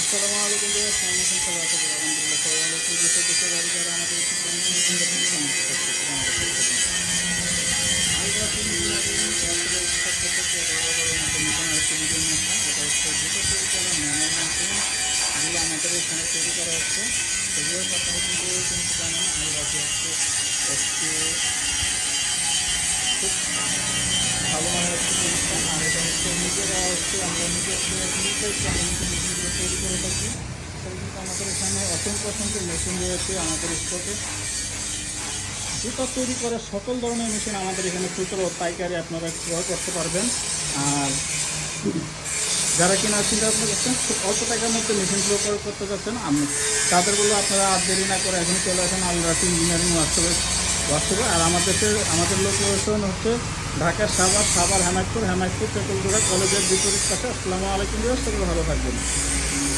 আসসালামু আলাইকুম ভাইয়া, কেমন আছেন সবাই? আশা করি আলহামদুলিল্লাহ সবাই ভালো আছেন। দেশে দেশের বাড়ি যারা আমাদের ইউটিউব চ্যানেল সমস্ত করতেছে আমাদের সাথে থাকুন। আলট্রাফিন ইঞ্জিনিয়ারিং আসলে সবথেকে বড় বড় মতো নতুন আরেকটি ভিডিও নিয়ে আসলাম। এটা হচ্ছে জুতো তৈরি করার ম্যানুয়াল মেশিন যেগুলো আমাদের এখানে তৈরি করা হচ্ছে। সেগুলোর আপনারা কিন্তু জানেন আলট্রাফি হচ্ছে একটি খুব ভালো মানের একটি প্রতিষ্ঠান। আর এটা হচ্ছে নিজেরা হচ্ছে আমরা নিজেদের মেশিনগুলো তৈরি করে থাকি। তাই কিন্তু আমাদের এখানে অসংখ্য মেশিন রয়েছে আমাদের স্টকে। জুতা তৈরি করার সকল ধরনের মেশিন আমাদের এখানে খুচরো ও পাইকারি আপনারা ক্রয় করতে পারবেন। আর যারা কিনা চিন্তা ভাবনা করছেন খুব অল্প টাকার মধ্যে মেশিনগুলো ক্রয় করতে যাচ্ছেন, আমি তাদের বলবো আপনারা আর দেরি না করে এখন চলে আসেন আলট্রাফি ইঞ্জিনিয়ারিং ওয়ার্কশপে। আর আমাদের লোকেশন হচ্ছে ঢাকার সাভার হেমায়তপুর তেঁতুলতলা কলেজের বিপরীত পাশে। আসসালামু আলাইকুম, সবাই ভালো থাকবেন।